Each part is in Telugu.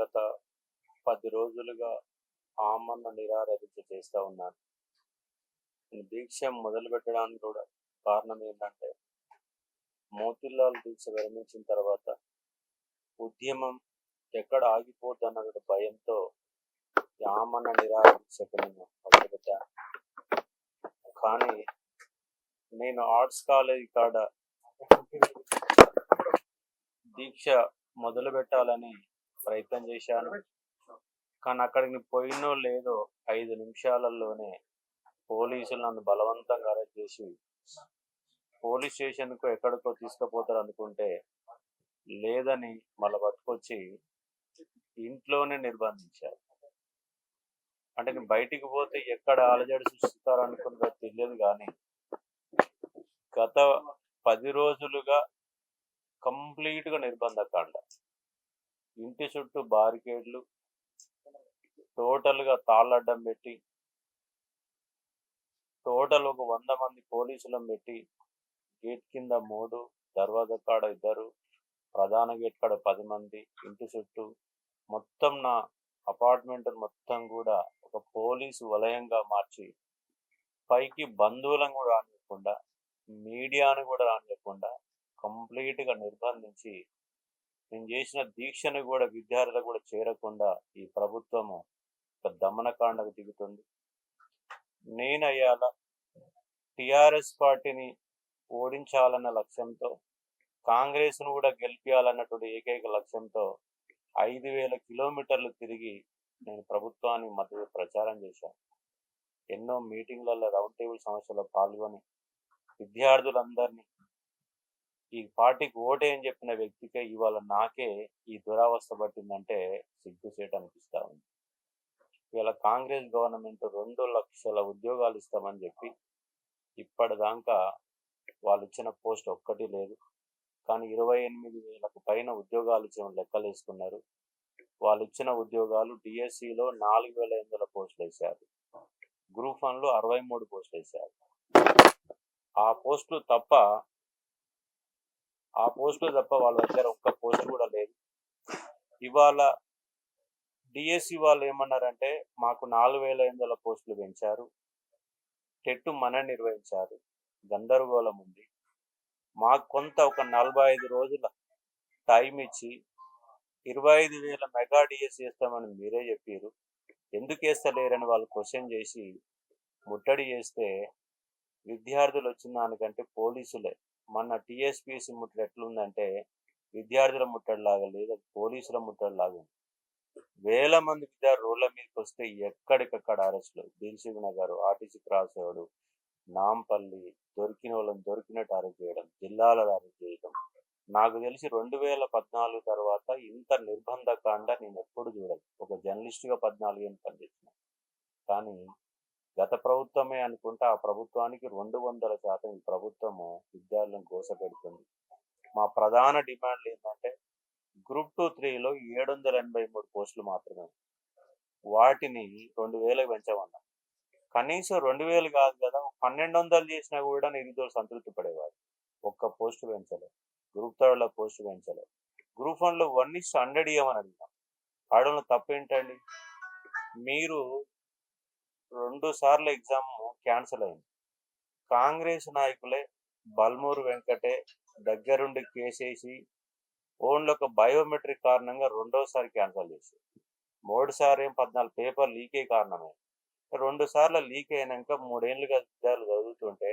గత 10 రోజులుగా ఆమరణ నిరాహార దీక్ష చేస్తా ఉన్నాను. నేను దీక్ష మొదలుపెట్టడానికి కూడా కారణం ఏంటంటే, మోతీలాల్ దీక్ష విరమించిన తర్వాత ఉద్యమం ఎక్కడ ఆగిపోద్దన్న భయంతో ఈ ఆమరణ నిరాహార దీక్షకు నేను మొదలుపెట్టాను. కానీ నేను ఆర్ట్స్ కాలేజీ కాడ దీక్ష మొదలు పెట్టాలని ప్రయత్నం చేశాను. కానీ అక్కడికి పోయినో లేదో 5 నిమిషాలలోనే పోలీసులు నన్ను బలవంతంగా అరెస్ట్ చేసి పోలీస్ స్టేషన్కు ఎక్కడికో తీసుకుపోతారు అనుకుంటే లేదని మళ్ళీ పట్టుకొచ్చి ఇంట్లోనే నిర్బంధించారు. అంటే నేను బయటికి పోతే ఎక్కడ అలజడి సృష్టిస్తారు అనుకున్నదో తెలియదు. కానీ గత 10 రోజులుగా కంప్లీట్గా నిర్బంధకాండ, ఇంటి చుట్టూ బారికేడ్లు, టోటల్గా తాళ్ళడ్డం పెట్టి టోటల్ ఒక 100 మంది పోలీసులను పెట్టి గేట్ కింద 3, దర్వాజా కాడ 2, ప్రధాన గేట్ కాడ 10 మంది, ఇంటి చుట్టూ మొత్తం నా అపార్ట్మెంట్ మొత్తం కూడా ఒక పోలీసు వలయంగా మార్చి పైకి బంధువులను కూడా రానివ్వకుండా, మీడియాను కూడా రానివ్వకుండా కంప్లీట్గా నిర్బంధించి నేను చేసిన దీక్షను కూడా విద్యార్థులకు కూడా చేరకుండా ఈ ప్రభుత్వము ఒక దమనకాండకు దిగుతుంది. నేను అయ్యాల టిఆర్ఎస్ పార్టీని ఓడించాలన్న లక్ష్యంతో, కాంగ్రెస్ను కూడా గెలిపించాలన్నటువంటి ఏకైక లక్ష్యంతో 5,000 కిలోమీటర్లు తిరిగి నేను ప్రభుత్వాన్ని మద్దతు ప్రచారం చేశాను. ఎన్నో మీటింగ్లలో రౌండ్ టేబుల్ సమస్యలో పాల్గొని విద్యార్థులందరినీ ఈ పార్టీకి ఓటేయని చెప్పిన వ్యక్తికే ఇవాళ నాకే ఈ దురావస్థ పట్టిందంటే సిగ్గుసేటు అనిపిస్తా ఉంది. ఇవాళ కాంగ్రెస్ గవర్నమెంట్ 2 లక్షల ఉద్యోగాలు ఇస్తామని చెప్పి ఇప్పటిదాకా వాళ్ళు ఇచ్చిన పోస్ట్ ఒక్కటి లేదు. కానీ 28,000కు పైన ఉద్యోగాలు ఇచ్చిన లెక్కలు వేసుకున్నారు. వాళ్ళు ఇచ్చిన ఉద్యోగాలు డిఎస్సిలో 4,800 పోస్టులు వేశారు, గ్రూప్ 1లో 63 పోస్టులు వేశారు. ఆ పోస్టులు తప్ప వాళ్ళ దగ్గర ఒక్క పోస్ట్ కూడా లేదు. ఇవాళ డిఎస్సి వాళ్ళు ఏమన్నారంటే, మాకు 4,500 పోస్టులు పెంచారు, టెట్ మన నిర్వహించారు, గందరగోళం ఉంది, మాకు కొంత ఒక 45 రోజుల టైం ఇచ్చి 25,000 మెగా డిఎస్సి వేస్తామని మీరే చెప్పారు, ఎందుకు వేస్తలేరని వాళ్ళు క్వశ్చన్ చేసి ముట్టడి చేస్తే విద్యార్థులు వచ్చిన దానికంటే పోలీసులే, మొన్న టీఎస్పీసీ ముట్టడి ఎట్లుందంటే విద్యార్థుల ముట్టడిలాగా లేదు, పోలీసుల ముట్టడిలాగా ఉంది. 1,000 మంది విద్యార్థులు రోడ్ల మీదకి వస్తే ఎక్కడికక్కడ అరెస్టులు, Dilsukh Nagar, RTC cross road, Nampally, దొరికిన వాళ్ళని దొరికినట్టు అరెస్ట్ చేయడం, జిల్లాలలో అరెస్ట్ చేయడం. నాకు తెలిసి 2014 తర్వాత ఇంత నిర్బంధకాండ నేను ఎప్పుడు చూడలేదు. ఒక జర్నలిస్టుగా 14 ఏళ్ళు పనిచేసిన. కానీ గత ప్రభుత్వమే అనుకుంటా ఆ ప్రభుత్వానికి 200% ఈ ప్రభుత్వము విద్యార్థులను గోసపెడుతుంది. మా ప్రధాన డిమాండ్లు ఏంటంటే, గ్రూప్ 2, 3లో 783 పోస్టులు మాత్రమే, వాటిని 2,000 పెంచమన్నాం. కనీసం 2,000 కాదు కదా, 1,200 చేసినా కూడా నిరుద్యోగులు సంతృప్తి పడేవారు. ఒక్క పోస్టు పెంచలేదు. గ్రూప్ 3లో పోస్టు పెంచలేదు. గ్రూప్ 1లో 1:100 ఇవ్వమని అడిగినాం. ఆడలో తప్పేంటండి? మీరు 2 సార్లు ఎగ్జామ్ క్యాన్సిల్ అయింది. కాంగ్రెస్ నాయకులే బల్మూరు వెంకటే దగ్గరుండి కేసేసి ఓన్లీ ఒక బయోమెట్రిక్ కారణంగా 2వ సారి క్యాన్సిల్ చేశారు. 3సారి ఏం 14 పేపర్ లీకే కారణమే. 2 సార్లు లీక్ అయినాక 3 ఏళ్ళుగా విద్యార్థులు చదువుతుంటే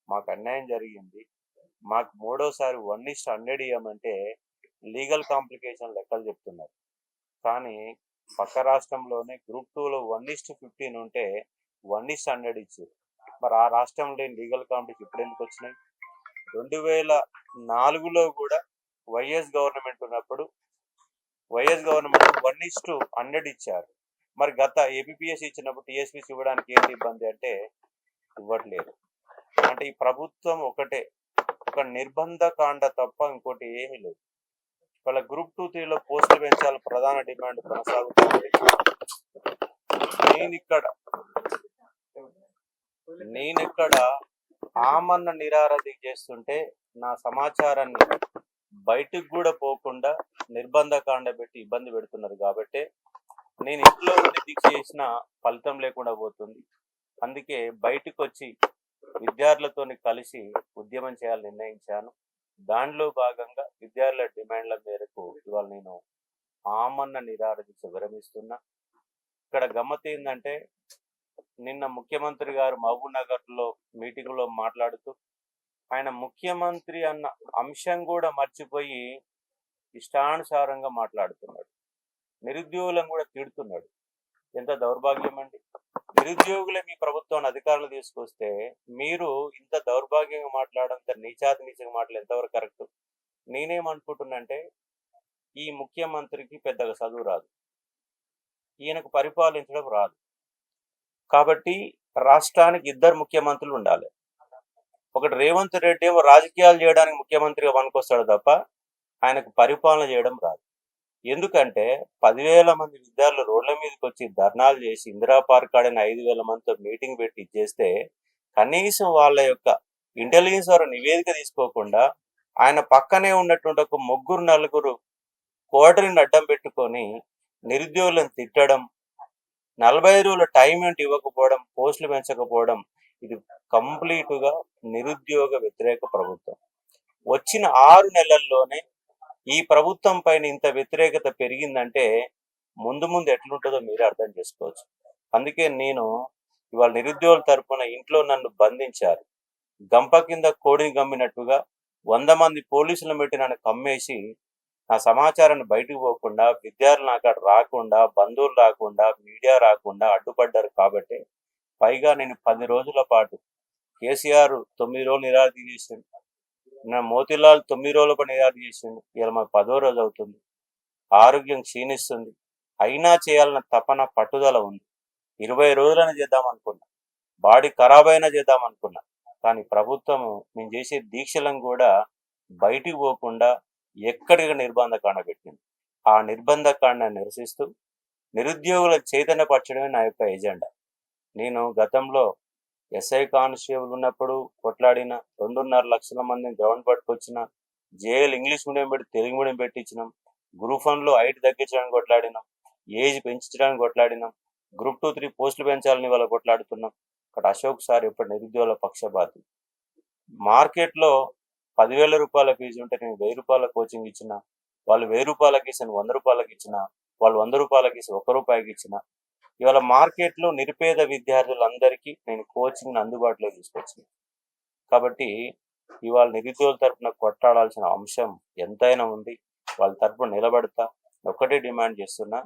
మాకు అన్యాయం జరిగింది, మాకు 3వసారి 1:100 ఇవ్వమంటే లీగల్ కాంప్లికేషన్ లెక్కలు చెప్తున్నారు. కానీ పక్క రాష్ట్రంలోనే గ్రూప్ 2లో 1:15 ఉంటే 1:100 ఇచ్చారు. మరి ఆ రాష్ట్రంలో లీగల్ కాంప్లికేషన్ ఇప్పుడు ఎందుకు వచ్చినాయి? 2004లో కూడా వైఎస్ గవర్నమెంట్ ఉన్నప్పుడు 1:100 ఇచ్చారు. మరి గత ఏపీఎస్ ఇచ్చినప్పుడు టీఎస్పీసీ ఇవ్వడానికి ఏంటి ఇబ్బంది అంటే ఇవ్వట్లేదు. అంటే ఈ ప్రభుత్వం ఒకటే, ఒక నిర్బంధ కాండ తప్ప ఇంకోటి ఏమీ లేదు. వాళ్ళ గ్రూప్ 2, 3లో పోస్టులు పెంచాలి ప్రధాన డిమాండ్ కొనసాగుతుంది. నేనిక్కడ ఆమరణ నిరాహార దీక్ష చేస్తుంటే నా సమాచారాన్ని బయటికి కూడా పోకుండా నిర్బంధ కాండ పెట్టి ఇబ్బంది పెడుతున్నారు కాబట్టి నేను ఇంట్లో ఉండి దీక్ష చేసిన ఫలితం లేకుండా పోతుంది. అందుకే బయటకు వచ్చి విద్యార్థులతోని కలిసి ఉద్యమం చేయాలని నిర్ణయించాను. దానిలో భాగంగా విద్యార్థుల డిమాండ్ల మేరకు ఇవాళ నేను ఆమరణ నిరాహార దీక్ష విరమిస్తున్నా. ఇక్కడ గమ్మత్ ఏంటంటే నిన్న ముఖ్యమంత్రి గారు మహబూబ్ నగర్లో మీటింగ్లో మాట్లాడుతూ ఆయన ముఖ్యమంత్రి అన్న అంశం కూడా మర్చిపోయి ఇష్టానుసారంగా మాట్లాడుతున్నాడు. నిరుద్యోగులను కూడా తిడుతున్నాడు. ఎంత దౌర్భాగ్యం అండి! నిరుద్యోగులే మీ ప్రభుత్వాన్ని అధికారులు తీసుకొస్తే మీరు ఇంత దౌర్భాగ్యంగా మాట్లాడంత నీచాతి నీచంగా మాటలు ఎంతవరకు కరెక్ట్? నేనేమనుకుంటున్నంటే ఈ ముఖ్యమంత్రికి పెద్దగా చదువు రాదు, ఈయనకు పరిపాలించడం రాదు. కాబట్టి రాష్ట్రానికి ఇద్దరు ముఖ్యమంత్రులు ఉండాలి. ఒకటి రేవంత్ రెడ్డి ఏమో రాజకీయాలు చేయడానికి ముఖ్యమంత్రిగా పనికొస్తాడు తప్ప ఆయనకు పరిపాలన చేయడం రాదు. ఎందుకంటే 10,000 మంది విద్యార్థులు రోడ్ల మీదకి వచ్చి ధర్నాలు చేసి ఇందిరా పార్క్ ఆడిన 5,000 మందితో మీటింగ్ పెట్టి ఇచ్చేస్తే కనీసం వాళ్ళ యొక్క ఇంటెలిజెన్స్ వారు నివేదిక తీసుకోకుండా ఆయన పక్కనే ఉన్నటువంటి ఒక 3-4 కోటరీని అడ్డం పెట్టుకొని నిరుద్యోగులను తిట్టడం, 40 రోజుల టైం ఏంటి ఇవ్వకపోవడం, పోస్టులు పెంచకపోవడం, ఇది కంప్లీట్గా నిరుద్యోగ వ్యతిరేక ప్రభుత్వం. వచ్చిన 6 నెలల్లోనే ఈ ప్రభుత్వం పైన ఇంత వ్యతిరేకత పెరిగిందంటే ముందు ముందు ఎట్లుంటుందో మీరే అర్థం చేసుకోవచ్చు. అందుకే నేను ఇవాళ నిరుద్యోగుల తరపున ఇంట్లో నన్ను బంధించారు. గంప కింద కోడిని గమ్మినట్టుగా 100 మంది పోలీసులను పెట్టి నన్ను కమ్మేసి నా సమాచారాన్ని బయటకు పోకుండా, విద్యార్థులు నా కాడ రాకుండా, బంధువులు రాకుండా, మీడియా రాకుండా అడ్డుపడ్డారు. కాబట్టి పైగా నేను 10 రోజుల పాటు కేసీఆర్ 9 రోజులు నిరాహార దీక్ష చేసిండు, నా మోతీలాల్ 9 రోజుల పాటు నిరాహార దీక్ష చేసిండు. ఇవాళ మాకు 10వ రోజు అవుతుంది. ఆరోగ్యం క్షీణిస్తుంది. అయినా చేయాలన్న తపన పట్టుదల ఉంది. 20 రోజులైనా చేద్దాం అనుకున్నా, బాడీ ఖరాబ్ అయినా చేద్దాం అనుకున్నా. కానీ ప్రభుత్వము మేము చేసే దీక్షలను కూడా బయటికి పోకుండా ఎక్కడికి నిర్బంధకాండ పెట్టింది. ఆ నిర్బంధకాండను నిరసిస్తూ నిరుద్యోగుల చైతన్యపరచడమే నా యొక్క ఎజెండా. నేను గతంలో ఎస్ఐ కానిస్టేబుల్ ఉన్నప్పుడు కొట్లాడిన, 2.5 లక్షల మందిని గ్రౌండ్ పట్టుకొచ్చిన, జేఎల్ ఇంగ్లీష్ మీడియం పెట్టి తెలుగు మీడియం పెట్టించినాం, గ్రూప్ 1లో హైట్ తగ్గించడానికి కొట్లాడినాం, ఏజ్ పెంచడానికి కొట్లాడినాం, గ్రూప్ 2, 3 పోస్టులు పెంచాలని వాళ్ళ కొట్లాడుతున్నాం. అక్కడ అశోక్ సార్ ఇప్పుడు నిరుద్యోగుల పక్షపాతి. మార్కెట్లో 10,000 రూపాయల ఫీజు ఉంటే నేను 1,000 రూపాయల కోచింగ్ ఇచ్చిన, వాళ్ళు 1,000 రూపాయలకి ఇచ్చిన, 100 రూపాయలకి ఇచ్చిన, వాళ్ళు 100 రూపాయలకి ఇచ్చి 1 రూపాయికి ఇచ్చిన. ఇవాళ మార్కెట్లో నిరుపేద విద్యార్థులందరికీ నేను కోచింగ్ అందుబాటులో తీసుకొచ్చిన. కాబట్టి ఇవాళ నిరుద్యోగుల తరపున కొట్లాడాల్సిన అంశం ఎంతైనా ఉంది. వాళ్ళ తరపున నిలబడతా. ఒకటే డిమాండ్ చేస్తున్నా,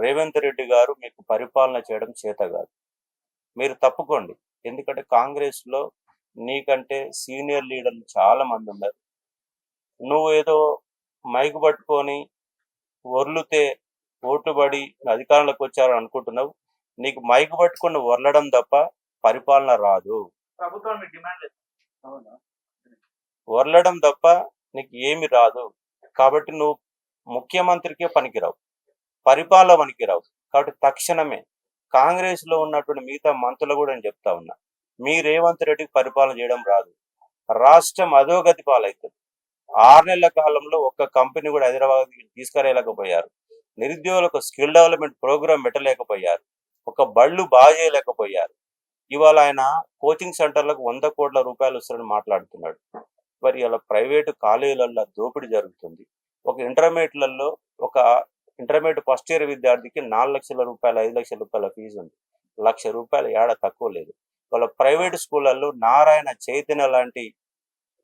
రేవంత్ రెడ్డి గారు మీకు పరిపాలన చేయడం చేత కాదు, మీరు తప్పుకోండి. ఎందుకంటే కాంగ్రెస్లో నీకంటే సీనియర్ లీడర్లు చాలా మంది ఉన్నారు. నువ్వు ఏదో మైకు పట్టుకొని వర్లుతే ఓట్లు పడి అధికారంలోకి వచ్చారు అనుకుంటున్నావు. నీకు మైకు పట్టుకొని వర్లడం తప్ప పరిపాలన రాదు. వర్లడం తప్ప నీకు ఏమి రాదు. కాబట్టి నువ్వు ముఖ్యమంత్రికే పనికిరావు, పరిపాలన పనికిరావు. కాబట్టి తక్షణమే కాంగ్రెస్లో ఉన్నటువంటి మిగతా మంత్రులు కూడా నేను చెప్తా ఉన్నా, మీ రేవంత్ రెడ్డికి పరిపాలన చేయడం రాదు. రాష్ట్రం అధోగతి పాలవుతుంది. 6 నెలల కాలంలో ఒక్క కంపెనీ కూడా హైదరాబాద్ తీసుకురాలేకపోయారు. నిరుద్యోగులకు స్కిల్ డెవలప్మెంట్ ప్రోగ్రామ్ పెట్టలేకపోయారు. ఒక బళ్ళు బాగా చేయలేకపోయారు. ఇవాళ ఆయన కోచింగ్ సెంటర్లకు 100 కోట్ల రూపాయలు వస్తారని మాట్లాడుతున్నాడు. మరి ఇలా ప్రైవేటు కాలేజీలలో దోపిడీ జరుగుతుంది. ఒక ఇంటర్మీడియట్ ఫస్ట్ ఇయర్ విద్యార్థికి 4 లక్షల రూపాయలు, 5 లక్షల రూపాయల ఫీజు ఉంది. 1,00,000 రూపాయలు ఏడ తక్కువ లేదు. వాళ్ళ ప్రైవేట్ స్కూళ్ళల్లో నారాయణ చైతన్య లాంటి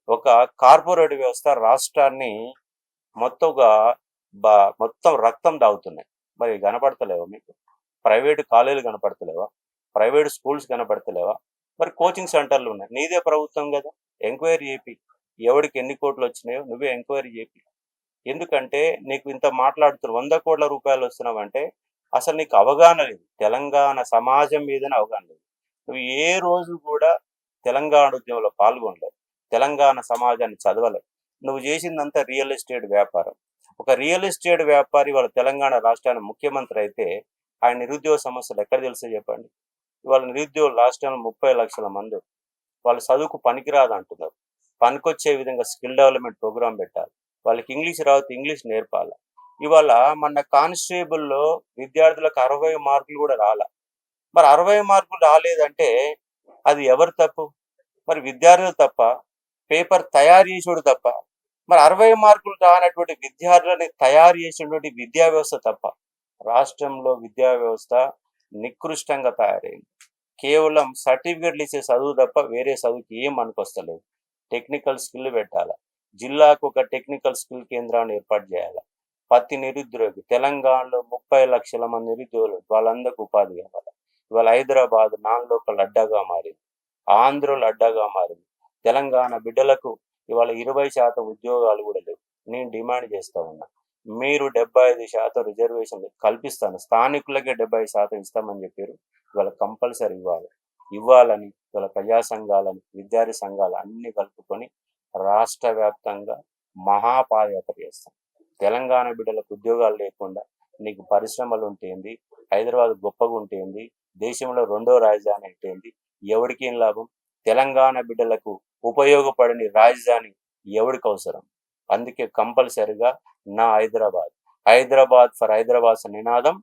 ఒక కార్పొరేట్ వ్యవస్థ రాష్ట్రాన్ని మొత్తం రక్తం దాగుతున్నాయి. మరి కనపడతలేవా మీకు? ప్రైవేటు కాలేజీలు కనపడతలేవా? Private schools కనపడతలేవా? మరి కోచింగ్ సెంటర్లు ఉన్నాయి. నీదే ప్రభుత్వం కదా, ఎంక్వైరీ చేపి. ఎవరికి ఎన్ని కోట్లు వచ్చినాయో నువ్వే ఎంక్వైరీ చేపి. ఎందుకంటే నీకు ఇంత మాట్లాడుతున్నారు, 100 కోట్ల రూపాయలు వస్తున్నావంటే అసలు నీకు అవగాహన లేదు. తెలంగాణ సమాజం మీదనే అవగాహన లేదు. నువ్వు ఏ రోజు కూడా తెలంగాణ ఉద్యమంలో పాల్గొనలేదు, తెలంగాణ సమాజాన్ని చదవలేదు. నువ్వు చేసిందంతా రియల్ ఎస్టేట్ వ్యాపారం. ఒక రియల్ ఎస్టేట్ వ్యాపారి వాళ్ళ తెలంగాణ రాష్ట్రానికి ముఖ్యమంత్రి అయితే ఆయన నిరుద్యోగ సమస్యలు ఎక్కడ తెలుసో చెప్పండి. ఇవాళ నిరుద్యోగులు రాష్ట్రంలో 30 లక్షల మంది, వాళ్ళు చదువుకు పనికిరాదు అంటున్నారు. పనికొచ్చే విధంగా స్కిల్ డెవలప్మెంట్ ప్రోగ్రాం పెట్టాలి. వాళ్ళకి ఇంగ్లీష్ రావద్దు, ఇంగ్లీష్ నేర్పాలి. ఇవాళ మన కానిస్టేబుల్లో విద్యార్థులకు 60 మార్కులు కూడా రాలా. మరి 60 మార్కులు రాలేదంటే అది ఎవరు తప్పు? మరి విద్యార్థులు తప్ప, పేపర్ తయారు చేసేవాడు తప్ప, మరి 60 మార్కులు రానటువంటి విద్యార్థులని తయారు చేసినటువంటి విద్యా వ్యవస్థ తప్ప. రాష్ట్రంలో విద్యా వ్యవస్థ నికృష్టంగా తయారైంది. కేవలం సర్టిఫికెట్లు ఇచ్చే చదువు తప్ప వేరే చదువుకి ఏం అనుకొస్తలేదు. టెక్నికల్ స్కిల్ పెట్టాలి. జిల్లాకు ఒక టెక్నికల్ స్కిల్ కేంద్రాన్ని ఏర్పాటు చేయాలి. ప్రతి నిరుద్యోగి తెలంగాణలో 30 లక్షల మంది నిరుద్యోగులు, వాళ్ళందరికీ ఉపాధి కావాలి. ఇవాళ హైదరాబాద్ నాన్ లోకల్ అడ్డాగా మారింది, ఆంధ్రలో అడ్డాగా మారింది. తెలంగాణ బిడ్డలకు ఇవాళ 20% ఉద్యోగాలు కూడా లేవు. నేను డిమాండ్ చేస్తా ఉన్నా, మీరు 75% రిజర్వేషన్ కల్పిస్తాను, స్థానికులకే 70% ఇస్తామని చెప్పారు. ఇవాళ కంపల్సరీ ఇవ్వాలని ఇవాళ ప్రజా సంఘాలని, విద్యార్థి సంఘాలు అన్ని కలుపుకొని రాష్ట్ర వ్యాప్తంగా మహాపాదయాత్ర చేస్తాం. తెలంగాణ బిడ్డలకు ఉద్యోగాలు లేకుండా నీకు పరిశ్రమలు ఉంటేంది, హైదరాబాద్ గొప్పగా ఉంటేంది, దేశంలో 2వ రాజధాని అయితేంది, ఎవరికి ఏం లాభం? తెలంగాణ బిడ్డలకు ఉపయోగపడని రాజధాని ఎవరికి అవసరం? అందుకే కంపల్సరిగా నా హైదరాబాద్ ఫర్ హైదరాబాద్ నినాదం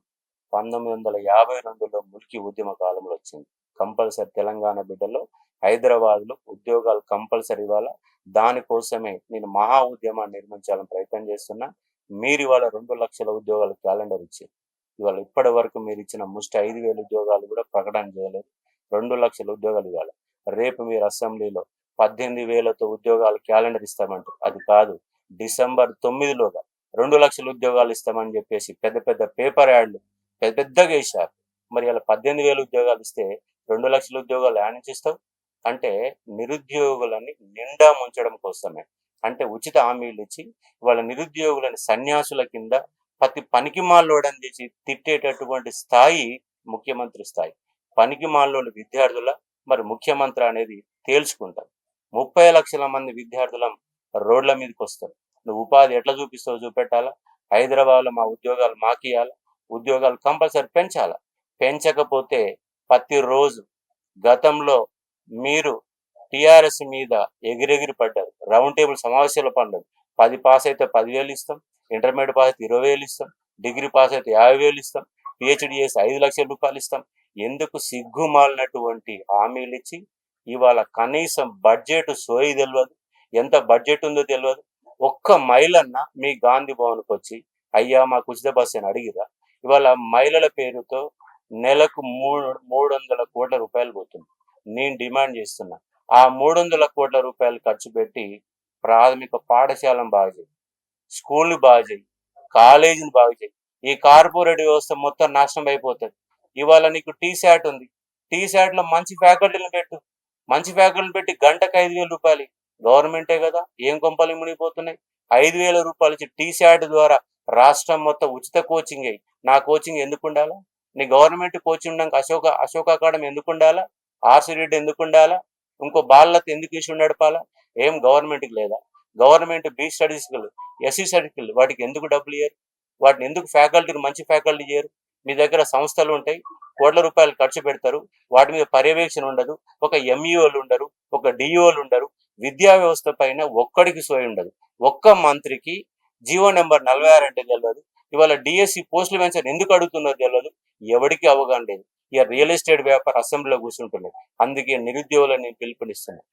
1952లో ముల్కీ ఉద్యమ కాలంలో వచ్చింది. కంపల్సరీ తెలంగాణ బిడ్డలో హైదరాబాద్లో ఉద్యోగాలు కంపల్సరీ ఇవ్వాలా. దానికోసమే నేను మహా ఉద్యమాన్ని నిర్మించాలని ప్రయత్నం చేస్తున్నా. మీరు ఇవాళ 2 లక్షల ఉద్యోగాల క్యాలెండర్ ఇచ్చారు. ఇవాళ ఇప్పటి వరకు మీరు ఇచ్చిన ముష్టి 5,000 ఉద్యోగాలు కూడా ప్రకటన చేయలేదు. 2 లక్షల ఉద్యోగాలు ఇవ్వాలి. రేపు మీరు అసెంబ్లీలో 18,000తో ఉద్యోగాలు క్యాలెండర్ ఇస్తామంటారు. అది కాదు, డిసెంబర్ 9లోగా 2 లక్షల ఉద్యోగాలు ఇస్తామని చెప్పేసి పెద్ద పెద్ద పేపర్ యాడ్లు పెద్దగా వేశారు. మరి ఇలా 18,000 ఉద్యోగాలు ఇస్తే 2 లక్షల ఉద్యోగాలు యాడ్ నుంచి ఇస్తావు అంటే నిరుద్యోగులని నిండా ముంచడం కోసమే. అంటే ఉచిత హామీలు ఇచ్చి వాళ్ళ నిరుద్యోగులని సన్యాసుల కింద ప్రతి పనికి మాలోడని చేసి తిట్టేటటువంటి స్థాయి ముఖ్యమంత్రి స్థాయి. పనికి మాలోడు విద్యార్థుల మరి ముఖ్యమంత్రి అనేది తేల్చుకుంటాం. 30 లక్షల మంది విద్యార్థులం రోడ్ల మీదకి వస్తారు. నువ్వు ఉపాధి ఎట్లా చూపిస్తావు? చూపెట్టాలా. హైదరాబాద్లో మా ఉద్యోగాలు మాకు ఇవ్వాలా, ఉద్యోగాలు కంపల్సరీ పెంచాలా. పెంచకపోతే ప్రతిరోజు గతంలో మీరు టిఆర్ఎస్ మీద ఎగిరెగిరి పడ్డారు, రౌండ్ టేబుల్ సమావేశాలు పడ్డారు. 10 పాస్ అయితే 10,000 ఇస్తాం, ఇంటర్మీడియట్ పాస్ అయితే 20,000 ఇస్తాం, డిగ్రీ పాస్ అయితే 50,000 ఇస్తాం, పిహెచ్డి చేసి 5 లక్షల రూపాయలు ఇస్తాం. ఎందుకు సిగ్గుమాలినటువంటి హామీలు ఇచ్చి ఇవాళ కనీసం బడ్జెట్ సోయి తెలియదు, ఎంత బడ్జెట్ ఉందో తెలియదు. ఒక్క మహిళన్న మీ గాంధీ భవన్కి వచ్చి అయ్యా మాకు ఉచిత బస్సు అని అడిగిరా? ఇవాళ మహిళల పేరుతో నెలకు 300 కోట్ల రూపాయలు పోతుంది. నేను డిమాండ్ చేస్తున్నా, ఆ 300 కోట్ల రూపాయలు ఖర్చు పెట్టి ప్రాథమిక పాఠశాలను బాగు చేయి, స్కూల్ని బాగు చేయి, కాలేజీని బాగు చేయి. ఈ కార్పొరేట్ వ్యవస్థ మొత్తం నాశనం అయిపోతుంది. ఇవాళ నీకు టీశాట్ ఉంది, టీశాట్లో మంచి ఫ్యాకల్టీని పెట్టు, మంచి ఫ్యాకల్టీని పెట్టి గంటకు 5,000 రూపాయలు. గవర్నమెంటే కదా, ఏం కొంపలు మునిగిపోతున్నాయి? 5,000 రూపాయలు ఇచ్చి టీశాట్ ద్వారా రాష్ట్రం మొత్తం ఉచిత కోచింగ్ అయ్యి. నా కోచింగ్ ఎందుకు ఉండాలా? నీ గవర్నమెంట్ కోచింగ్ ఉండడానికి అశోక అకాడమీ ఎందుకు ఉండాలా? ఆర్సీ రెడ్డి ఎందుకు ఉండాలా? ఇంకో బాలలతో ఎందుకు ఇష్యూ నడపాలా? ఏం గవర్నమెంట్కి లేదా? Government B studies SC studies వాటికి ఎందుకు డబ్బులు ఇయ్యరు? వాటిని ఎందుకు ఫ్యాకల్టీని మంచి ఫ్యాకల్టీ చేయరు? మీ దగ్గర సంస్థలు ఉంటాయి, కోట్ల రూపాయలు ఖర్చు పెడతారు, వాటి మీద పర్యవేక్షణ ఉండదు, ఒక ఎంఈఓలు ఉండరు, ఒక డిఈఓలు ఉండరు, విద్యా వ్యవస్థ పైన ఒక్కడికి సోయి ఉండదు. ఒక్క మంత్రికి జీవో నెంబర్ 46 అంటే తెలియదు. ఇవాళ డిఎస్సి పోస్టులు పెంచారు ఎందుకు అడుగుతున్నదో తెలియదు. ఎవరికి అవగాహన లేదు. ఇక రియల్ ఎస్టేట్ వ్యాపార అసెంబ్లీలో కూర్చుంటున్నారు. అందుకే నిరుద్యోగులను నేను పిలుపునిస్తున్నాను.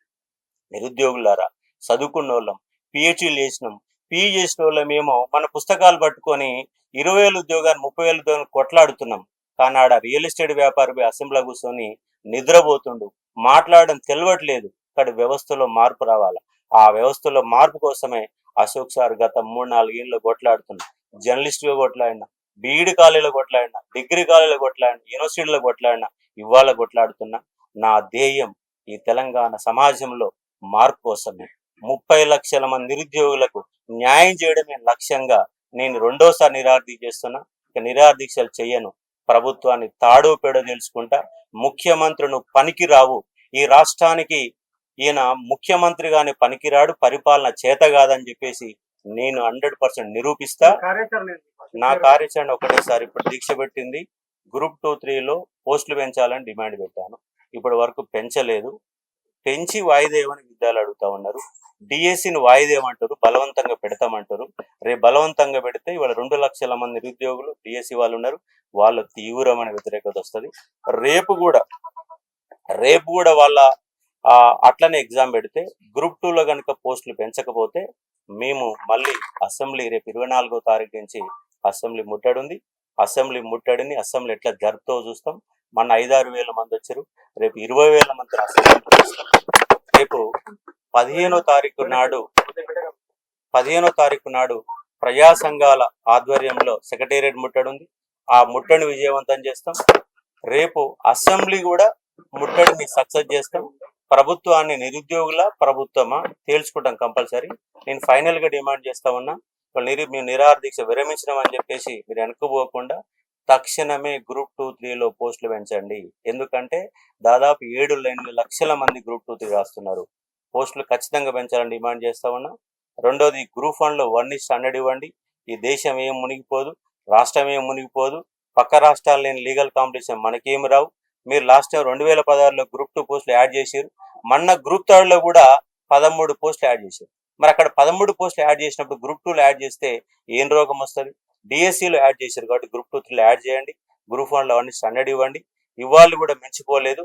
నిరుద్యోగులారా, చదువుకున్న వాళ్ళం, పిహెచ్డీలు చేసినాం, పీజీ చేసిన వాళ్ళమేమో మన పుస్తకాలు పట్టుకొని 20,000 ఉద్యోగాన్ని 30,000 ఉద్యోగాన్ని కొట్లాడుతున్నాం. కానీ ఆడ రియల్ ఎస్టేట్ వ్యాపారి అసెంబ్లీలో కూర్చొని నిద్రపోతుండు, మాట్లాడడం తెలియట్లేదు. ఇక్కడ వ్యవస్థలో మార్పు రావాలి. ఆ వ్యవస్థలో మార్పు కోసమే అశోక్ సార్ గత 3-4 ఏళ్ళు కొట్లాడుతున్నా. జర్నలిస్టుగా కొట్లాడినా, బీఈడి కాలేజీలో కొట్లాడినా, డిగ్రీ కాలేజీలో కొట్లాడినా, యూనివర్సిటీలో కొట్లాడినా, ఇవాళ కొట్లాడుతున్నా. నా ధ్యేయం ఈ తెలంగాణ సమాజంలో మార్పు కోసమే. 30 లక్షల మంది నిరుద్యోగులకు న్యాయం చేయడమే లక్ష్యంగా నేను 2వసారి నిరాదీక్ష చేస్తున్నా. ఇక నిరాదీక్షలు చెయ్యను. ప్రభుత్వాన్ని తాడో పేడో తెలుసుకుంటా. ముఖ్యమంత్రులు పనికిరావు, ఈ రాష్ట్రానికి ఈయన ముఖ్యమంత్రిగానే పనికిరాడు, పరిపాలన చేత కాదని చెప్పేసి నేను 100% నిరూపిస్తా. నా కార్యాచరణ ఒకటేసారి ఇప్పుడు దీక్ష పెట్టింది. గ్రూప్ 2-3లో పోస్టులు పెంచాలని డిమాండ్ పెట్టాను. ఇప్పటి వరకు పెంచలేదు. పెంచి వాయిదా ఏమని విద్యాలు అడుగుతా ఉన్నారు. డిఎస్సిని వాయిదేమంటారు, బలవంతంగా పెడతామంటారు. రేపు బలవంతంగా పెడితే ఇవాళ 2 లక్షల మంది నిరుద్యోగులు డిఎస్సి వాళ్ళు ఉన్నారు. వాళ్ళ తీవ్రమైన వ్యతిరేకత వస్తుంది. రేపు కూడా వాళ్ళ అట్లనే ఎగ్జామ్ పెడితే గ్రూప్ 2లో కనుక పోస్టులు పెంచకపోతే మేము మళ్ళీ అసెంబ్లీ రేపు 24వ తారీఖు నుంచి అసెంబ్లీ ముట్టడి ఉంది. అసెంబ్లీ ముట్టడిని అసెంబ్లీ ఎట్లా జరుపుతో చూస్తాం. మన 5-6 వేల మంది వచ్చారు. రేపు 20,000 మంది అసెంబ్లీ. రేపు 15వ తారీఖు నాడు ప్రజా సంఘాల ఆధ్వర్యంలో సెక్రటేరియట్ ముట్టడి ఉంది. ఆ ముట్టడిని విజయవంతం చేస్తాం. రేపు అసెంబ్లీ కూడా ముట్టడిని సక్సెస్ చేస్తాం. ప్రభుత్వాన్ని నిరుద్యోగుల ప్రభుత్వమా తేల్చుకుంటాం కంపల్సరీ. నేను ఫైనల్ గా డిమాండ్ చేస్తా ఉన్నా, మేము నిరాహార దీక్ష విరమించడం అని చెప్పేసి మీరు వెనక్కిపోకుండా తక్షణమే గ్రూప్ 2-3లో పోస్టులు పెంచండి. ఎందుకంటే దాదాపు 7 లక్షల మంది గ్రూప్ 2-3 రాస్తున్నారు. పోస్టులు ఖచ్చితంగా పెంచాలని డిమాండ్ చేస్తా ఉన్నా. రెండోది, గ్రూప్ 1లో 1:100 ఇవ్వండి. ఈ దేశం ఏం మునిగిపోదు, రాష్ట్రం ఏం మునిగిపోదు. పక్క రాష్ట్రాలు లేని లీగల్ కాంపిటీషన్ మనకేమి రావు. మీరు లాస్ట్ టైం 2016లో గ్రూప్ 2 పోస్టులు యాడ్ చేశారు. మొన్న గ్రూప్ 3లో కూడా 13 పోస్టులు యాడ్ చేశారు. మరి అక్కడ 13 పోస్టులు యాడ్ చేసినప్పుడు గ్రూప్ 2లో యాడ్ చేస్తే ఏం రోగం వస్తుంది? డిఎస్సిలో యాడ్ చేశారు కాబట్టి గ్రూప్ 2-3లో యాడ్ చేయండి. గ్రూప్ 1లో 1:100 ఇవ్వండి. ఇవాళ కూడా మించిపోలేదు.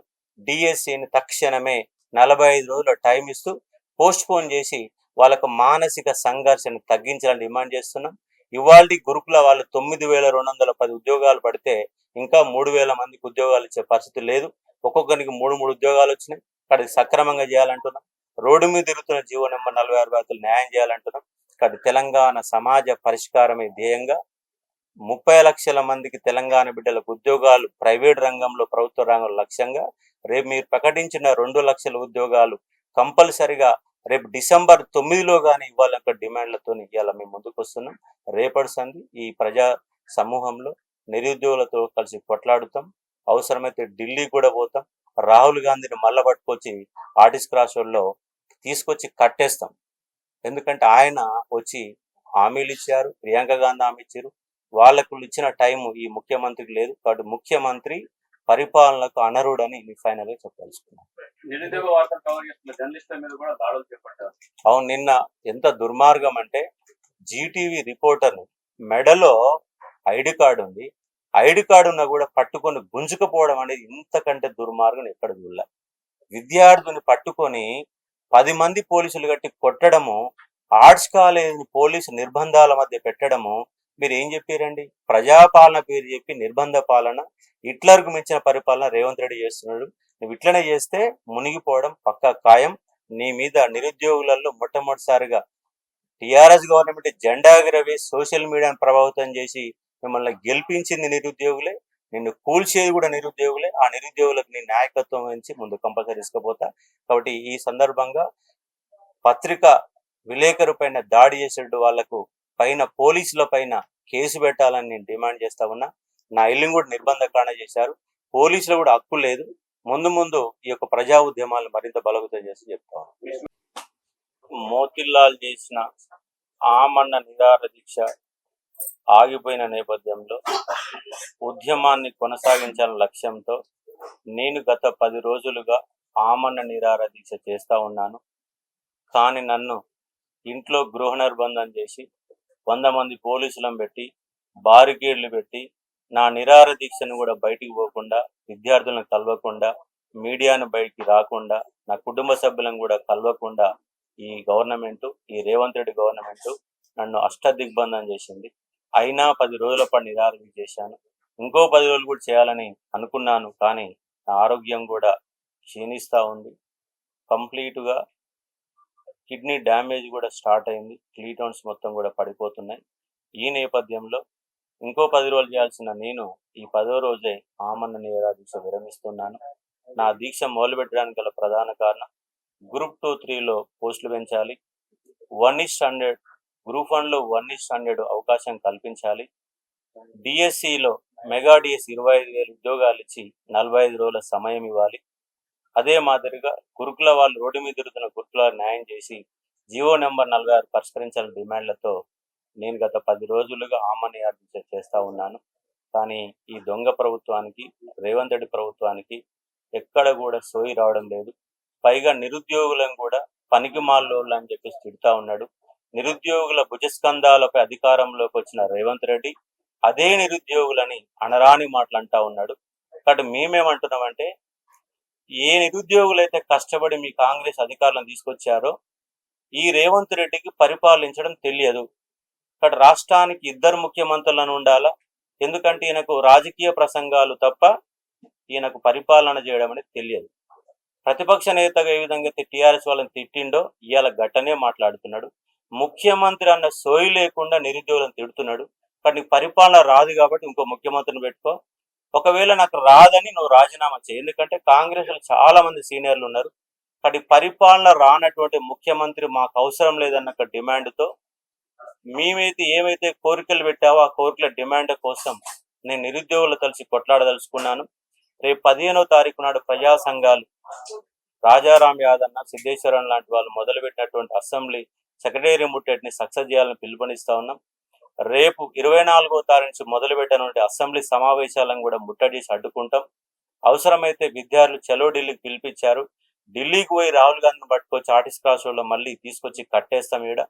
డిఎస్సిని తక్షణమే 45 రోజుల టైం ఇస్తూ పోస్ట్ పోన్ చేసి వాళ్ళకు మానసిక సంఘర్షణ తగ్గించాలని డిమాండ్ చేస్తున్నాం. ఇవాళ గురుకుల వాళ్ళు 9,210 ఉద్యోగాలు పడితే ఇంకా 3,000 మందికి ఉద్యోగాలు ఇచ్చే పరిస్థితి లేదు. ఒక్కొక్కరికి 3 ఉద్యోగాలు వచ్చినాయి. అక్కడికి సక్రమంగా చేయాలంటున్నాం. రోడ్డు మీద తిరుగుతున్న జీవో నెంబర్ 46 బాధితులు న్యాయం చేయాలంటున్నాం. ఇక్కడ తెలంగాణ సమాజ పరిష్కారమే ధ్యేయంగా 30 లక్షల మందికి తెలంగాణ బిడ్డలకు ఉద్యోగాలు ప్రైవేట్ రంగంలో, ప్రభుత్వ రంగంలో లక్ష్యంగా రేపు మీరు ప్రకటించిన 2 లక్షల ఉద్యోగాలు కంపల్సరిగా రేపు డిసెంబర్ 9లో కానీ ఇవ్వాలన్న డిమాండ్లతో ఇవాళ మేము ముందుకు వస్తున్నాం. రేపటి సంది ఈ ప్రజా సమూహంలో నిరుద్యోగులతో కలిసి కొట్లాడుతాం. అవసరమైతే ఢిల్లీ కూడా పోతాం. రాహుల్ గాంధీని మళ్ళా పట్టుకొచ్చి ఆర్టిస్ట్ క్రాస్ రోడ్లో తీసుకొచ్చి కట్టేస్తాం. ఎందుకంటే ఆయన వచ్చి హామీలు ఇచ్చారు, ప్రియాంక గాంధీ హామీ ఇచ్చారు. వాళ్ళకు ఇచ్చిన టైం ఈ ముఖ్యమంత్రికి లేదు. కాబట్టి ముఖ్యమంత్రి పరిపాలనకు అనర్హుడని ఫైనల్ గా చెప్పదలుచుకున్నాను. నిరుద్యోగ వార్తలు కవర్ చేస్తున్న జర్నలిస్టుల మీద కూడా దాడులు చేపట్టారు. అవును, నిన్న ఎంత దుర్మార్గం అంటే జీటీవీ రిపోర్టర్ మెడలో ఐడి కార్డు ఉంది. ఐడి కార్డు ఉన్నా కూడా పట్టుకొని గుంజుకుపోవడం అనేది ఇంతకంటే దుర్మార్గం ఎక్కడ చూడలే. విద్యార్థుని పట్టుకొని 10 మంది పోలీసులు కట్టి కొట్టడము, ఆర్ట్స్ కాలేజీని పోలీసు నిర్బంధాల మధ్య పెట్టడము. మీరు ఏం చెప్పారండి? ప్రజాపాలన పేరు చెప్పి నిర్బంధ పాలన, హిట్లర్కు మించిన పరిపాలన రేవంత్ రెడ్డి చేస్తున్నాడు. నువ్వు ఇట్లనే చేస్తే మునిగిపోవడం పక్కా ఖాయం. నీ మీద నిరుద్యోగులలో మొట్టమొదటిసారిగా టిఆర్ఎస్ గవర్నమెంట్ జెండా ఎగరవేసి సోషల్ మీడియాను ప్రభావితం చేసి మిమ్మల్ని గెలిపించింది నిరుద్యోగులే. నిన్ను కూల్చేది కూడా నిరుద్యోగులే. ఆ నిరుద్యోగులకు నీ నాయకత్వం వహించి ముందు కంపల్సరీ తీసుకుపోతా. కాబట్టి ఈ సందర్భంగా పత్రిక విలేకరు పైన దాడి చేసేటు వాళ్లకు పైన పోలీసుల పైన కేసు పెట్టాలని నేను డిమాండ్ చేస్తా ఉన్నా. నా ఇల్లుని కూడా నిర్బంధకారణ చేశారు. పోలీసులు కూడా హక్కు లేదు. ముందు ఈ యొక్క ప్రజా ఉద్యమాలు మరింత బలోపేతం చేసి చెప్తా ఉన్నాను. మోతిలాల్ చేసిన ఆమరణ నిరాహార దీక్ష ఆగిపోయిన నేపథ్యంలో ఉద్యమాన్ని కొనసాగించాలనే లక్ష్యంతో నేను గత 10 రోజులుగా ఆమరణ నిరాహార దీక్ష చేస్తా ఉన్నాను. కానీ నన్ను ఇంట్లో గృహ నిర్బంధం చేసి 100 మంది పోలీసులను పెట్టి బారికేడ్లు పెట్టి నా నిరాహార దీక్షను కూడా బయటికి పోకుండా, విద్యార్థులను కలవకుండా, మీడియాను బయటికి రాకుండా, నా కుటుంబ సభ్యులను కూడా కలవకుండా ఈ గవర్నమెంట్, ఈ రేవంత్ రెడ్డి గవర్నమెంట్ నన్ను అష్టదిగ్బంధం చేసింది. అయినా 10 రోజుల పాటు నిరాహార దీక్ష చేశాను. ఇంకో 10 రోజులు కూడా చేయాలని అనుకున్నాను. కానీ నా ఆరోగ్యం కూడా క్షీణిస్తూ ఉంది. కంప్లీట్గా కిడ్నీ డ్యామేజ్ కూడా స్టార్ట్ అయింది. క్లీటోన్స్ మొత్తం కూడా పడిపోతున్నాయి. ఈ నేపథ్యంలో ఇంకో 10 రోజులు చేయాల్సిన నేను ఈ 10వ రోజే ఆమరణ నిరాహార దీక్ష విరమిస్తున్నాను. నా దీక్ష మొదలుపెట్టడానికి గల ప్రధాన కారణం గ్రూప్ 2-3లో పోస్టులు పెంచాలి. 1:100 గ్రూప్ 1లో 1:100 అవకాశం కల్పించాలి. డిఎస్సిలో మెగా డిఎస్ 25,000 ఉద్యోగాలు ఇచ్చి 45 రోజుల సమయం ఇవ్వాలి. అదే మాదిరిగా గురుకుల వాళ్ళు రోడ్డు మీద తిరుగుతున్న గురుకుల న్యాయం చేసి జీవో నెంబర్ 46 పరిష్కరించాలని డిమాండ్లతో నేను గత 10 రోజులుగా ఆమరణ నిరాహార దీక్ష చేస్తా ఉన్నాను. కానీ ఈ దొంగ ప్రభుత్వానికి, రేవంత్ రెడ్డి ప్రభుత్వానికి ఎక్కడ కూడా సోయి రావడం లేదు. పైగా నిరుద్యోగులను కూడా పనికిమాలోళ్ళు అని చెప్పేసి తిడుతా ఉన్నాడు. నిరుద్యోగుల భుజస్కంధాలపై అధికారంలోకి వచ్చిన రేవంత్ రెడ్డి అదే నిరుద్యోగులని అనరాని మాటలు అంటా ఉన్నాడు. కాబట్టి మేమేమంటున్నామంటే, ఏ నిరుద్యోగులైతే కష్టపడి మీ కాంగ్రెస్ అధికారులను తీసుకొచ్చారో ఈ రేవంత్ రెడ్డికి పరిపాలించడం తెలియదు. ఇక్కడ రాష్ట్రానికి ఇద్దరు ముఖ్యమంత్రులను ఉండాలా, ఎందుకంటే ఈయనకు రాజకీయ ప్రసంగాలు తప్ప ఈయనకు పరిపాలన చేయడం అనేది తెలియదు. ప్రతిపక్ష నేతగా ఏ విధంగా అయితే టీఆర్ఎస్ వాళ్ళని తిట్టిండో ఇవాళ గట్టనే మాట్లాడుతున్నాడు. ముఖ్యమంత్రి అన్న సోయి లేకుండా నిరుద్యోగులను తిడుతున్నాడు. కానీ నీకు పరిపాలన రాదు కాబట్టి ఇంకో ముఖ్యమంత్రిని పెట్టుకో, ఒకవేళ నాకు రాదని నువ్వు రాజీనామా చేయి, ఎందుకంటే కాంగ్రెస్ లో చాలా మంది సీనియర్లు ఉన్నారు. కానీ పరిపాలన రానటువంటి ముఖ్యమంత్రి మాకు అవసరం లేదన్న డిమాండ్తో మేమైతే ఏవైతే కోరికలు పెట్టావో ఆ కోరికల డిమాండ్ కోసం నేను నిరుద్యోగులు కలిసి కొట్లాడదలుచుకున్నాను. రేపు 15వ తారీఖు నాడు ప్రజా సంఘాలు రాజారాం యాదన్న, సిద్ధేశ్వరం లాంటి వాళ్ళు మొదలుపెట్టినటువంటి అసెంబ్లీ సెక్రటరీ ముట్టడిని సక్సెస్ చేయాలని పిలుపునిస్తా ఉన్నాం. రేపు 24వ తారీఖు నుంచి మొదలుపెట్టినటువంటి అసెంబ్లీ సమావేశాలను కూడా ముట్టడి చేసి అడ్డుకుంటాం. అవసరమైతే విద్యార్థులు చలో ఢిల్లీకి పిలిపించారు, ఢిల్లీకి పోయి రాహుల్ గాంధీని పట్టుకొచ్చి ఆర్టిస్ట్ క్రాస్ రోడ్లో మళ్ళీ తీసుకొచ్చి కట్టేస్తాం ఈడ.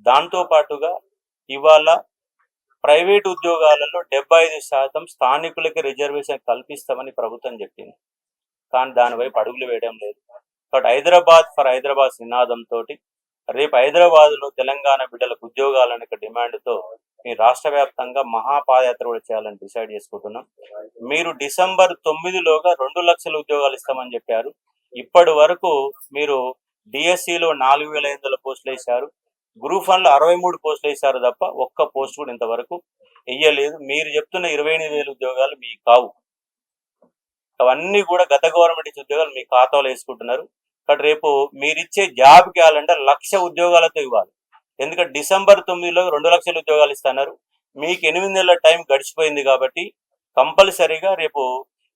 దాంతో పాటుగా ఇవాళ ప్రైవేట్ ఉద్యోగాలలో 75% స్థానికులకి రిజర్వేషన్ కల్పిస్తామని ప్రభుత్వం చెప్పింది, కానీ దాని వైపు అడుగులు వేయడం లేదు. కాబట్టి హైదరాబాద్ ఫర్ హైదరాబాద్ నినాదంతో రేపు హైదరాబాద్లో తెలంగాణ బిడ్డలకు ఉద్యోగాలనే డిమాండ్తో మీ రాష్ట్ర వ్యాప్తంగా మహాపాదయాత్ర కూడా చేయాలని డిసైడ్ చేసుకుంటున్నాం. మీరు డిసెంబర్ 9లోగా 2 లక్షల ఉద్యోగాలు ఇస్తామని చెప్పారు. ఇప్పటి వరకు మీరు డిఎస్సిలో 4500 పోస్టులు వేశారు, గ్రూప్ 1లో 63 పోస్టులు వేశారు తప్ప ఒక్క పోస్ట్ కూడా ఇంతవరకు వెయ్యలేదు. మీరు చెప్తున్న 28,000 ఉద్యోగాలు మీకు కావు, అవన్నీ కూడా గత గవర్నమెంట్ ఇచ్చే ఉద్యోగాలు మీ ఖాతాలో వేసుకుంటున్నారు. కాబట్టి రేపు మీరిచ్చే జాబ్ క్యాలెండర్ 1,00,000 ఉద్యోగాలతో ఇవ్వాలి, ఎందుకంటే డిసెంబర్ 9లో 2 లక్షల ఉద్యోగాలు ఇస్తున్నారు. మీకు 8 నెలల టైం గడిచిపోయింది కాబట్టి కంపల్సరీగా రేపు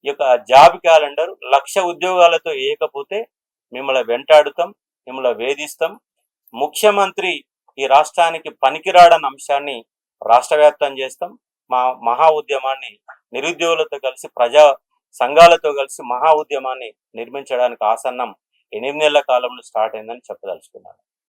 ఈ యొక్క జాబ్ క్యాలెండర్ 1,00,000 ఉద్యోగాలతో వేయకపోతే మిమ్మల్ని వెంటాడుతాం, మిమ్మల్ని వేధిస్తాం. ముఖ్యమంత్రి ఈ రాష్ట్రానికి పనికిరాడన్న అంశాన్ని రాష్ట్ర వ్యాప్తం చేస్తాం. మా మహా ఉద్యమాన్ని నిరుద్యోగులతో కలిసి ప్రజా సంఘాలతో కలిసి మహా ఉద్యమాన్ని నిర్మించడానికి ఆసన్నం 8 నెలల కాలంలో స్టార్ట్ అయిందని చెప్పదలుచుకున్నాను.